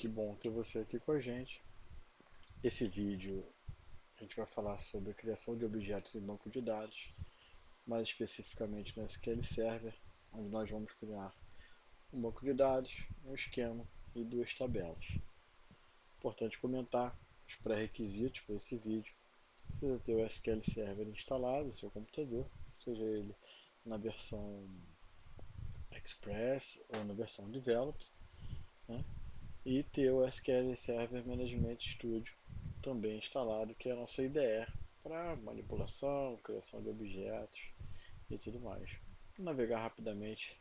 Que bom ter você aqui com a gente. Esse vídeo a gente vai falar sobre a criação de objetos em banco de dados, mais especificamente no SQL Server, onde nós vamos criar um banco de dados, um esquema e duas tabelas. Importante comentar os pré-requisitos para esse vídeo. Precisa ter o SQL Server instalado no seu computador, seja ele na versão Express ou na versão Developed, né? E ter o SQL Server Management Studio também instalado, que é a nossa IDE para manipulação, criação de objetos e tudo mais. Vou navegar rapidamente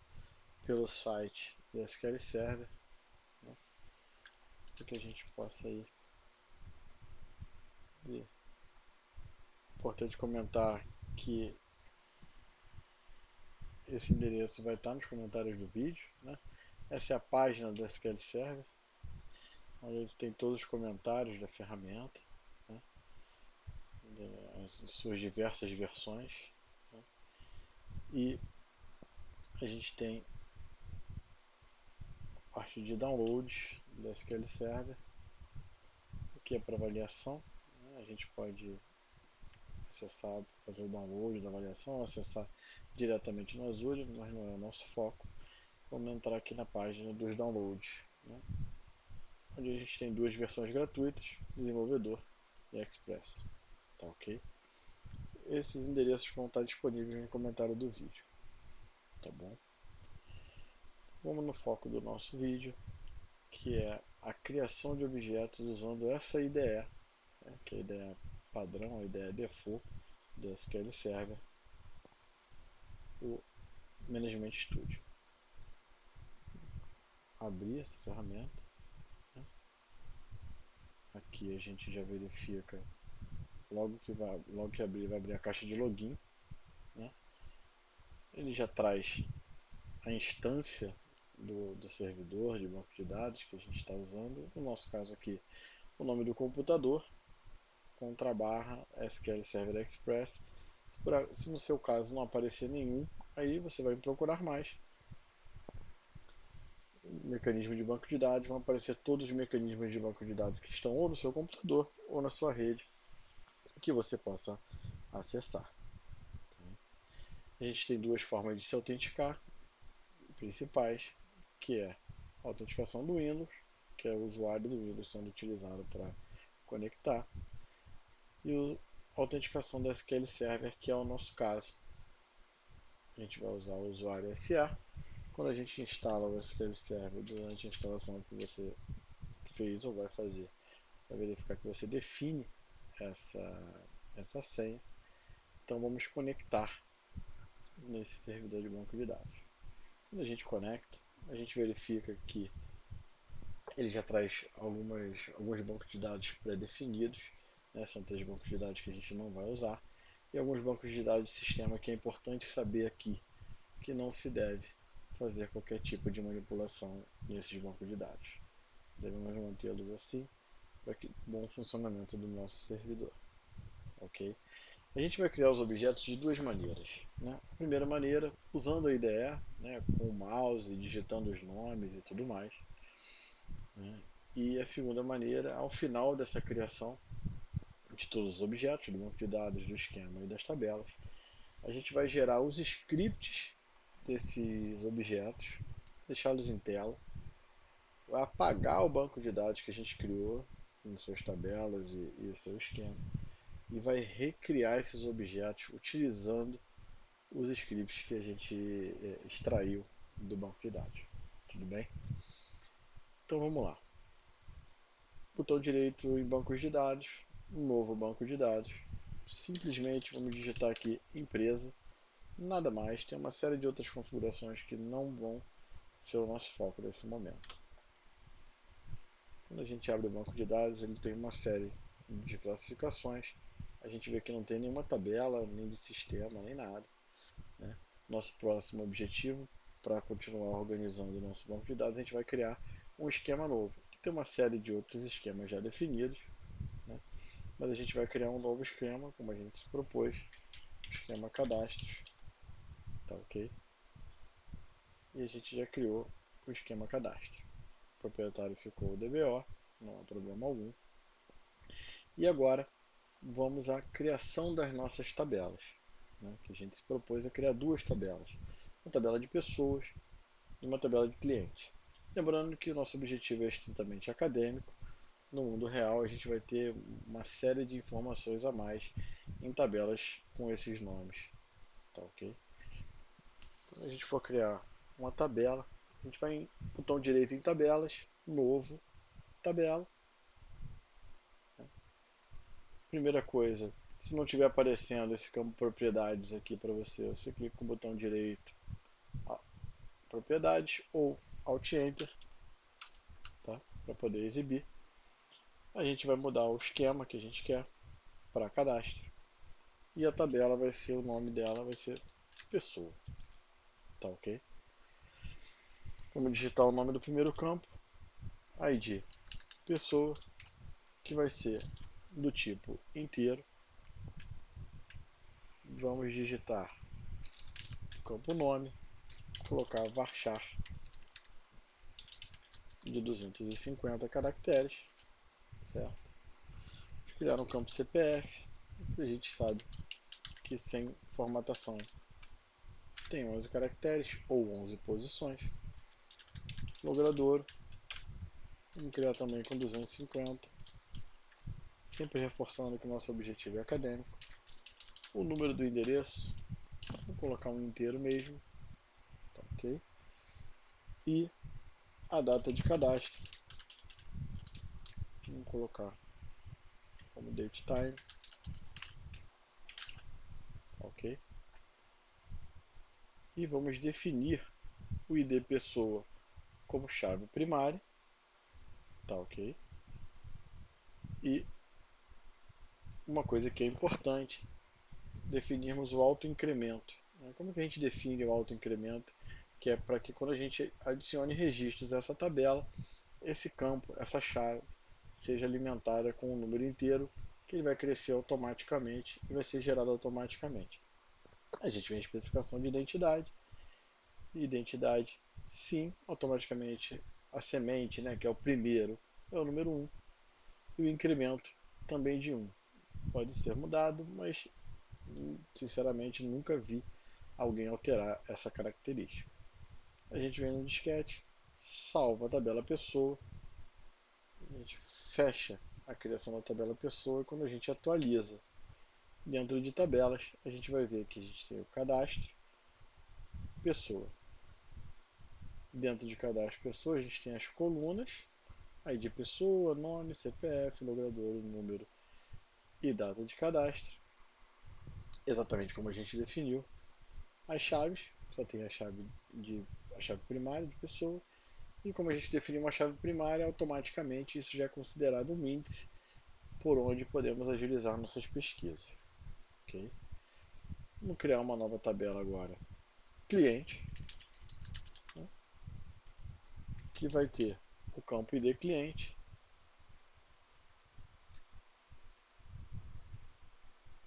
pelo site do SQL Server, né, para que a gente possa aí ver. Importante comentar que esse endereço vai estar nos comentários do vídeo, né? Essa é a página do SQL Server, onde tem todos os comentários da ferramenta, né, as suas diversas versões, né? E a gente tem a parte de download do SQL Server, que é para avaliação, né? A gente pode acessar, fazer o download da avaliação, acessar diretamente no Azure, mas não é o nosso foco. Vamos entrar aqui na página dos downloads, né, onde a gente tem duas versões gratuitas, Desenvolvedor e Express. Tá ok? Esses endereços vão estar disponíveis no comentário do vídeo. Tá bom? Vamos no foco do nosso vídeo, que é a criação de objetos usando essa IDE, né, que é a IDE padrão, a IDE default do SQL Server, o Management Studio. Abrir essa ferramenta, né? Aqui a gente já verifica, logo que abrir, vai abrir a caixa de login, né? Ele já traz a instância do servidor de banco de dados que a gente está usando. No nosso caso aqui, o nome do computador, /barra SQL Server Express. Se no seu caso não aparecer nenhum, aí você vai procurar mais. Mecanismo de banco de dados, vão aparecer todos os mecanismos de banco de dados que estão ou no seu computador ou na sua rede, que você possa acessar. A gente tem duas formas de se autenticar principais, que é a autenticação do Windows, que é o usuário do Windows sendo utilizado para conectar, e a autenticação do SQL Server, que é o nosso caso. A gente vai usar o usuário SA. Quando a gente instala o SQL Server, durante a instalação que você fez ou vai fazer, vai verificar que você define essa senha. Então vamos conectar nesse servidor de banco de dados. Quando a gente conecta, a gente verifica que ele já traz alguns bancos de dados pré-definidos, né? São três bancos de dados que a gente não vai usar, e alguns bancos de dados de sistema que é importante saber aqui, que não se deve fazer qualquer tipo de manipulação nesses bancos de dados. Devemos mantê-los assim para que bom funcionamento do nosso servidor. Ok? A gente vai criar os objetos de duas maneiras, né? A primeira maneira, usando a IDE, né, com o mouse, digitando os nomes e tudo mais, né? E a segunda maneira, ao final dessa criação de todos os objetos, do banco de dados, do esquema e das tabelas, a gente vai gerar os scripts desses objetos, deixá-los em tela, vai apagar o banco de dados que a gente criou, com suas tabelas e seu esquema, e vai recriar esses objetos utilizando os scripts que a gente extraiu do banco de dados. Tudo bem? Então vamos lá. Botão direito em bancos de dados, um novo banco de dados. Simplesmente vamos digitar aqui empresa, nada mais. Tem uma série de outras configurações que não vão ser o nosso foco nesse momento. Quando a gente abre o banco de dados, ele tem uma série de classificações. A gente vê que não tem nenhuma tabela, nem de sistema, nem nada, né? Nosso próximo objetivo, para continuar organizando o nosso banco de dados, a gente vai criar um esquema novo, que tem uma série de outros esquemas já definidos, né? Mas a gente vai criar um novo esquema, como a gente se propôs, esquema cadastros, tá ok? E a gente já criou o esquema cadastro. proprietário ficou o DBO, não há problema algum. E agora vamos à criação das nossas tabelas, né? Que a gente se propôs a criar duas tabelas, uma tabela de pessoas e uma tabela de clientes. Lembrando que o nosso objetivo é estritamente acadêmico. No mundo real a gente vai ter uma série de informações a mais em tabelas com esses nomes, tá ok? Quando a gente for criar uma tabela, a gente vai em botão direito em tabelas, novo, tabela. Primeira coisa, se não estiver aparecendo esse campo propriedades aqui para você, você clica com o botão direito, propriedades ou Alt Enter, tá? Para poder exibir. A gente vai mudar o esquema que a gente quer para cadastro. E a tabela vai ser, o nome dela vai ser pessoa, tá ok? Vamos digitar o nome do primeiro campo, ID pessoa, que vai ser do tipo inteiro. Vamos digitar o campo nome, colocar varchar de 250 caracteres, certo? Vamos criar um campo CPF, a gente sabe que sem formatação tem 11 caracteres ou 11 posições. Logradouro, vamos criar também com 250, sempre reforçando que o nosso objetivo é acadêmico. O número do endereço, vou colocar um inteiro mesmo, tá ok? E a data de cadastro, vamos colocar como date time, tá ok? E vamos definir o ID pessoa como chave primária, tá ok? E uma coisa que é importante, definirmos o autoincremento. Como que a gente define o autoincremento? Que é para que quando a gente adicione registros a essa tabela, esse campo, essa chave, seja alimentada com um número inteiro, que ele vai crescer automaticamente e vai ser gerado automaticamente. A gente vem a especificação de identidade. Identidade, sim, automaticamente a semente, né, que é o primeiro, é o número 1. E o incremento também de 1. Pode ser mudado, mas sinceramente nunca vi alguém alterar essa característica. A gente vem no disquete, salva a tabela pessoa, a gente fecha a criação da tabela pessoa e quando a gente atualiza dentro de tabelas, a gente vai ver que a gente tem o cadastro pessoa. Dentro de cadastro pessoa, a gente tem as colunas, ID pessoa, nome, CPF, logradouro, número e data de cadastro, exatamente como a gente definiu. As chaves, só tem a chave primária de pessoa, e como a gente definiu uma chave primária, automaticamente isso já é considerado um índice por onde podemos agilizar nossas pesquisas. Okay? Vamos criar uma nova tabela agora, cliente, né, que vai ter o campo ID cliente.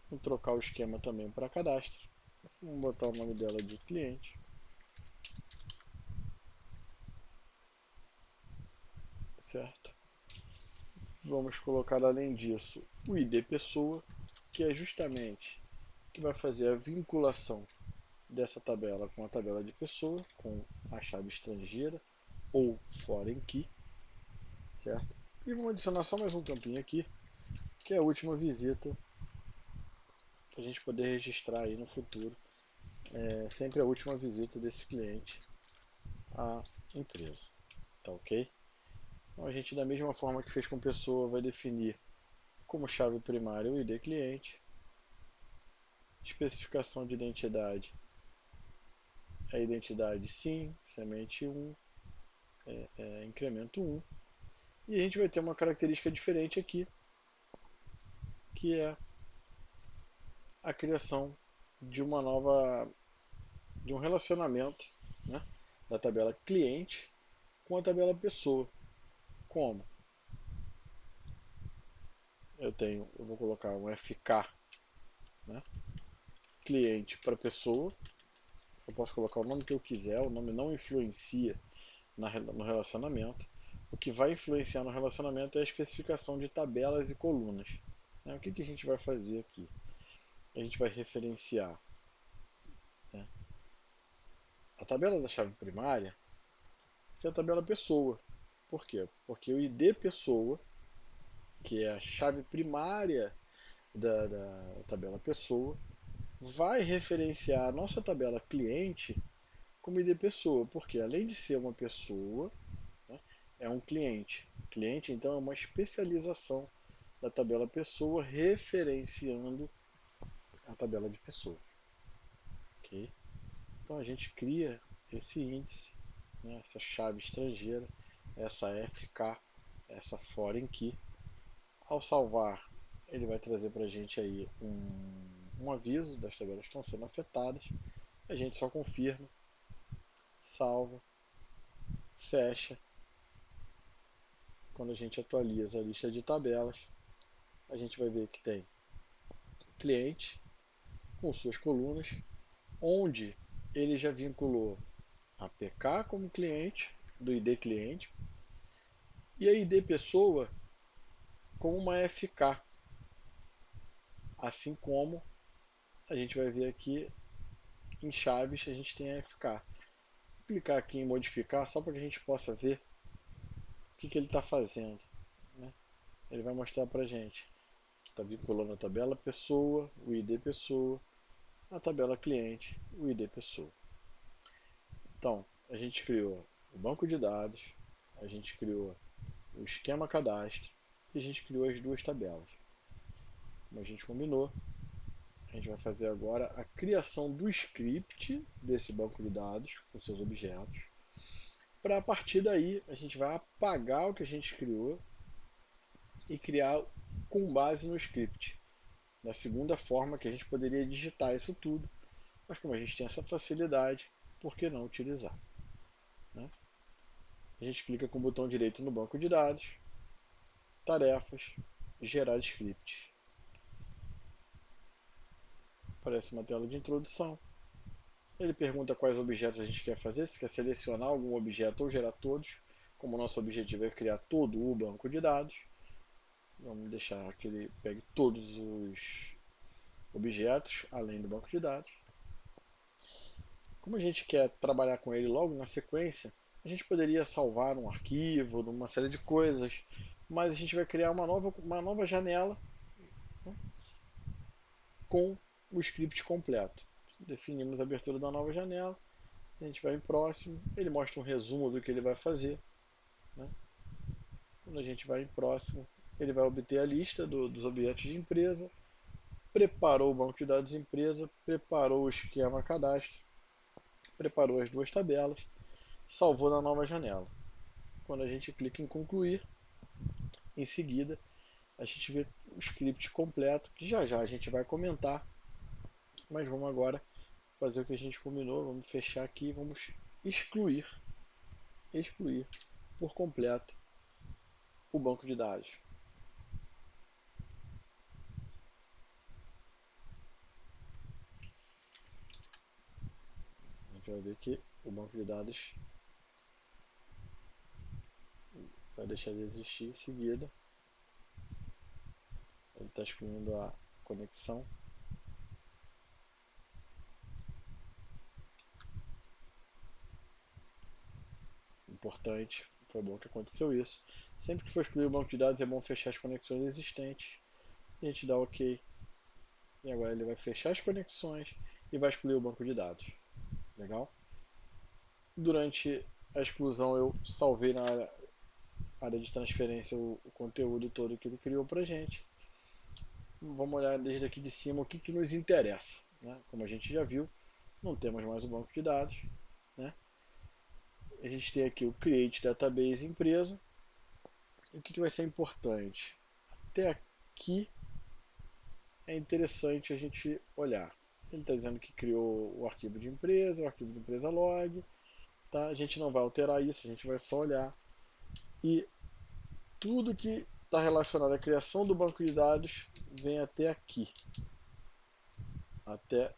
Vamos trocar o esquema também para cadastro. Vamos botar o nome dela de cliente. Certo? Vamos colocar além disso o ID pessoa, que é justamente que vai fazer a vinculação dessa tabela com a tabela de pessoa, com a chave estrangeira ou foreign key, certo? E vamos adicionar só mais um campinho aqui, que é a última visita, para a gente poder registrar aí no futuro, sempre a última visita desse cliente à empresa, tá ok? Então a gente, da mesma forma que fez com pessoa, vai definir como chave primária o ID cliente, especificação de identidade, a identidade sim, semente 1, incremento 1, e a gente vai ter uma característica diferente aqui, que é a criação de uma nova, de um relacionamento, né, da tabela cliente com a tabela pessoa. Como? Eu vou colocar um FK, né, cliente para pessoa. Eu posso colocar o nome que eu quiser, o nome não influencia no relacionamento. o que vai influenciar no relacionamento é a especificação de tabelas e colunas. O que a gente vai fazer aqui? A gente vai referenciar, né, a tabela da chave primária, essa é a tabela pessoa. Por quê? Porque o ID pessoa, que é a chave primária da tabela pessoa, vai referenciar a nossa tabela cliente como ID pessoa, porque além de ser uma pessoa, né, é um cliente. Cliente, então, é uma especialização da tabela pessoa referenciando a tabela de pessoa. Okay? Então a gente cria esse índice, né, essa chave estrangeira, essa FK, essa foreign key. Ao salvar, ele vai trazer para a gente aí um aviso das tabelas que estão sendo afetadas. A gente só confirma, salva, fecha. Quando a gente atualiza a lista de tabelas, a gente vai ver que tem cliente com suas colunas, onde ele já vinculou a PK como cliente, do ID cliente, e a ID pessoa como uma FK. Assim como a gente vai ver aqui em chaves, a gente tem a FK. Vou clicar aqui em modificar só para que a gente possa ver o que ele está fazendo, né? Ele vai mostrar para a gente que está vinculando a tabela pessoa, o ID pessoa, a tabela cliente, o ID pessoa. Então, a gente criou o banco de dados, a gente criou o esquema cadastro e a gente criou as duas tabelas. Como a gente combinou, a gente vai fazer agora a criação do script desse banco de dados com seus objetos. Para a partir daí, a gente vai apagar o que a gente criou e criar com base no script. Da segunda forma que a gente poderia digitar isso tudo, mas como a gente tem essa facilidade, por que não utilizar? Né? A gente clica com o botão direito no banco de dados, tarefas, gerar script. Aparece uma tela de introdução. Ele pergunta quais objetos a gente quer fazer, se quer selecionar algum objeto ou gerar todos. Como o nosso objetivo é criar todo o banco de dados, vamos deixar que ele pegue todos os objetos, além do banco de dados. Como a gente quer trabalhar com ele logo na sequência, a gente poderia salvar um arquivo, uma série de coisas, mas a gente vai criar uma nova janela, né, com o script completo. Definimos a abertura da nova janela, a gente vai em próximo, ele mostra um resumo do que ele vai fazer. Né? Quando a gente vai em próximo, ele vai obter a lista dos objetos de empresa, preparou o banco de dados de empresa, preparou o esquema cadastro, preparou as duas tabelas, salvou na nova janela. Quando a gente clica em concluir, em seguida a gente vê o script completo, que já já a gente vai comentar, mas vamos agora fazer o que a gente combinou, vamos fechar aqui, vamos excluir por completo o banco de dados. A gente vai ver que o banco de dados vai deixar de existir em seguida. Ele está excluindo a conexão. Importante, foi bom que aconteceu isso. Sempre que for excluir o banco de dados é bom fechar as conexões existentes. E a gente dá OK. E agora ele vai fechar as conexões e vai excluir o banco de dados. Legal? Durante a exclusão eu salvei na área de transferência o conteúdo todo que ele criou para a gente. Vamos olhar desde aqui de cima o que nos interessa. Né? Como a gente já viu, não temos mais o banco de dados. Né? A gente tem aqui o Create Database Empresa. E o que vai ser importante? Até aqui é interessante a gente olhar. Ele está dizendo que criou o arquivo de empresa, o arquivo de empresa log. Tá? A gente não vai alterar isso, a gente vai só olhar. E tudo que está relacionado à criação do banco de dados vem até aqui. Até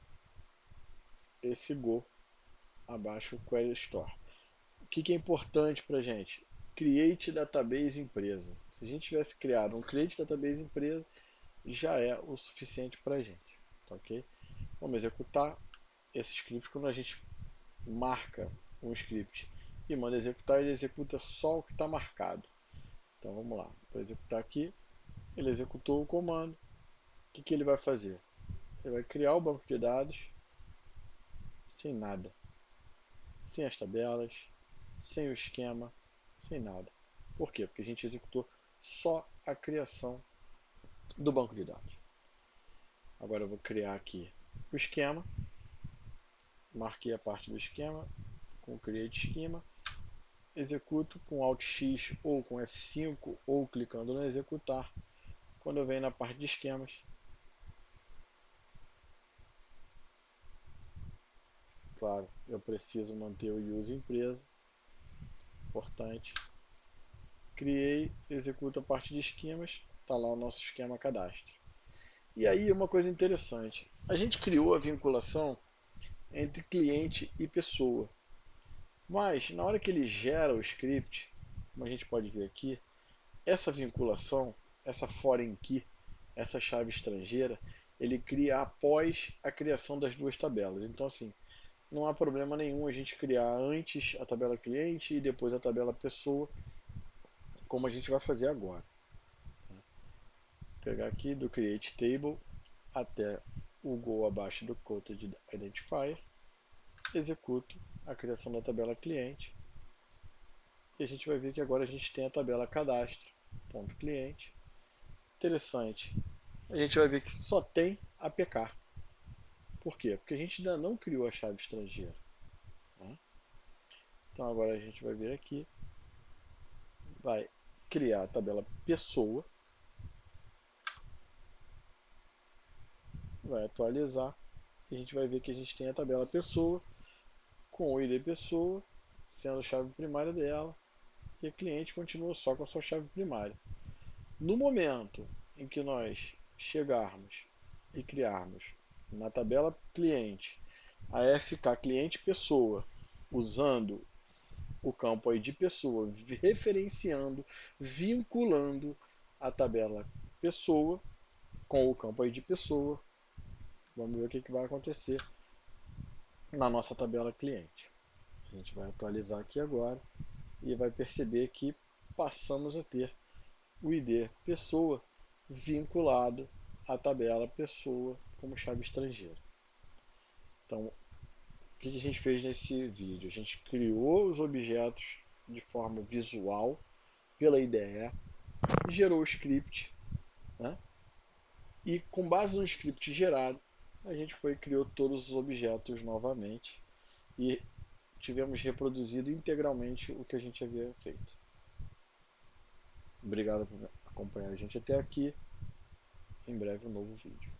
esse Go abaixo, o Query Store. O que é importante para a gente? create database empresa. Se a gente tivesse criado um create database empresa, já é o suficiente para a gente. Tá, ok? Vamos executar esse script. Quando a gente marca um script e manda executar, ele executa só o que está marcado. Então vamos lá, vou executar aqui. Ele executou o comando. O que ele vai fazer? Ele vai criar o banco de dados sem nada, sem as tabelas, sem o esquema, sem nada. Por quê? Porque a gente executou só a criação do banco de dados. Agora eu vou criar aqui o esquema. Marquei a parte do esquema com Create Schema. Executo com Alt X ou com F5 ou clicando no executar. Quando eu venho na parte de esquemas, claro, eu preciso manter o use empresa, importante. Criei, executo a parte de esquemas, está lá o nosso esquema cadastro. E aí uma coisa interessante, a gente criou a vinculação entre cliente e pessoa, mas na hora que ele gera o script, como a gente pode ver aqui, essa vinculação, essa foreign key, essa chave estrangeira, ele cria após a criação das duas tabelas. Então assim, não há problema nenhum a gente criar antes a tabela cliente e depois a tabela pessoa, como a gente vai fazer agora. Vou pegar aqui do create table até o go abaixo do quoted identifier, executo a criação da tabela cliente e a gente vai ver que agora a gente tem a tabela cadastro, ponto cliente. Interessante, a gente vai ver que só tem APK. Por quê? Porque a gente ainda não criou a chave estrangeira. Né? Então agora a gente vai vir aqui, vai criar a tabela pessoa, vai atualizar e a gente vai ver que a gente tem a tabela pessoa com o ID pessoa sendo a chave primária dela e a cliente continua só com a sua chave primária. No momento em que nós chegarmos e criarmos na tabela cliente a FK cliente pessoa usando o campo ID pessoa, referenciando, vinculando a tabela pessoa com o campo ID pessoa, vamos ver o que vai acontecer na nossa tabela cliente. A gente vai atualizar aqui agora e vai perceber que passamos a ter o ID pessoa vinculado à tabela pessoa como chave estrangeira. Então, o que a gente fez nesse vídeo? A gente criou os objetos de forma visual pela IDE, gerou o script, né? E com base no script gerado, a gente foi e criou todos os objetos novamente e tivemos reproduzido integralmente o que a gente havia feito. Obrigado por acompanhar a gente até aqui. Em breve um novo vídeo.